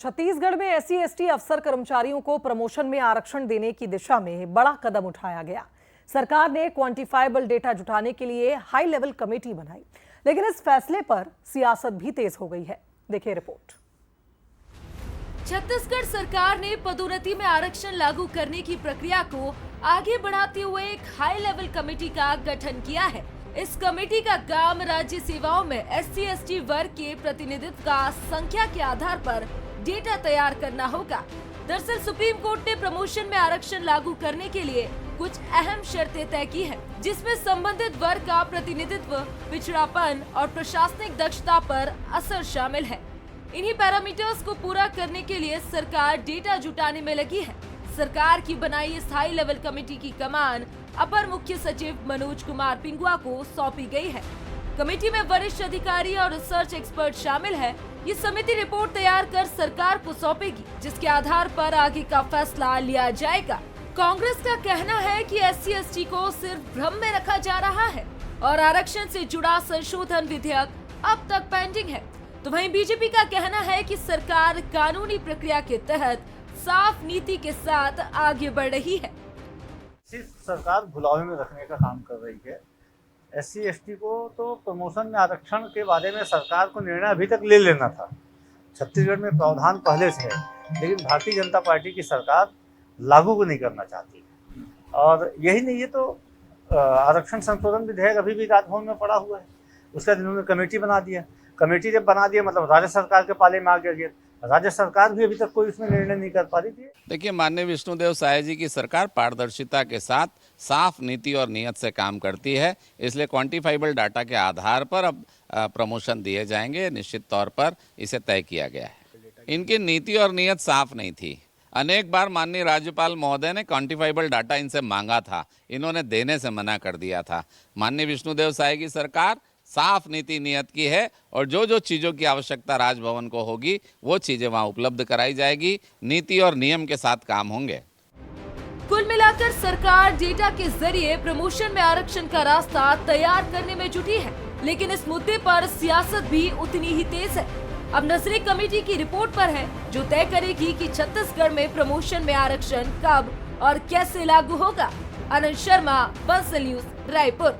छत्तीसगढ़ में SC ST अफसर कर्मचारियों को प्रमोशन में आरक्षण देने की दिशा में बड़ा कदम उठाया गया। सरकार ने क्वांटिफाइबल डेटा जुटाने के लिए हाई लेवल कमेटी बनाई, लेकिन इस फैसले पर सियासत भी तेज हो गई है। देखिए रिपोर्ट। छत्तीसगढ़ सरकार ने पदोन्नति में आरक्षण लागू करने की प्रक्रिया को आगे बढ़ाते हुए एक हाई लेवल कमेटी का गठन किया है। इस कमेटी का काम राज्य सेवाओं में एससी एसटी वर्ग के प्रतिनिधित्व का संख्या के आधार पर डेटा तैयार करना होगा। दरअसल सुप्रीम कोर्ट ने प्रमोशन में आरक्षण लागू करने के लिए कुछ अहम शर्तें तय की हैं, जिसमें संबंधित वर्ग का प्रतिनिधित्व, पिछड़ापन और प्रशासनिक दक्षता पर असर शामिल है। इन्हीं पैरामीटर्स को पूरा करने के लिए सरकार डेटा जुटाने में लगी है। सरकार की बनाई इस हाई लेवल कमेटी की कमान अपर मुख्य सचिव मनोज कुमार पिंगुआ को सौंपी गई है। कमेटी में वरिष्ठ अधिकारी और रिसर्च एक्सपर्ट शामिल है। ये समिति रिपोर्ट तैयार कर सरकार को सौंपेगी, जिसके आधार पर आगे का फैसला लिया जाएगा। कांग्रेस का कहना है कि एससी एसटी को सिर्फ भ्रम में रखा जा रहा है और आरक्षण से जुड़ा संशोधन विधेयक अब तक पेंडिंग है। तो वहीं बीजेपी का कहना है कि सरकार कानूनी प्रक्रिया के तहत साफ नीति के साथ आगे बढ़ रही है। सिर्फ सरकार भुलावे में रखने का काम कर रही है। एससी एसटी को तो प्रमोशन में आरक्षण के बारे में सरकार को निर्णय अभी तक ले लेना था। छत्तीसगढ़ में प्रावधान पहले से है, लेकिन भारतीय जनता पार्टी की सरकार लागू को नहीं करना चाहती। और यही नहीं है तो आरक्षण संशोधन विधेयक अभी भी राजभवन में पड़ा हुआ है। उसका इन्होंने कमेटी बना दिया। कमेटी जब बना दिया मतलब राज्य सरकार के पाले में आ गया। राज्य सरकार भी अभी तक कोई इसमें निर्णय नहीं कर पा रही थी। देखिए, माननीय विष्णुदेव साय जी की सरकार पारदर्शिता के साथ साफ नीति और नियत से काम करती है, इसलिए क्वांटिफाइबल डाटा के आधार पर अब प्रमोशन दिए जाएंगे। निश्चित तौर पर इसे तय किया गया है। इनकी नीति और नियत साफ नहीं थी। अनेक बार माननीय राज्यपाल महोदय ने क्वांटिफाइबल डाटा इनसे मांगा था, इन्होंने देने से मना कर दिया था। माननीय विष्णुदेव साय की सरकार साफ नीति नियत की है और जो जो चीज़ों की आवश्यकता राजभवन को होगी वो चीज़ें वहां उपलब्ध कराई जाएगी। नीति और नियम के साथ काम होंगे। कुल मिलाकर सरकार डेटा के जरिए प्रमोशन में आरक्षण का रास्ता तैयार करने में जुटी है, लेकिन इस मुद्दे पर सियासत भी उतनी ही तेज है। अब नजरें कमेटी की रिपोर्ट पर है, जो तय करेगी कि छत्तीसगढ़ में प्रमोशन में आरक्षण कब और कैसे लागू होगा। आनंद शर्मा, बंसल न्यूज, रायपुर।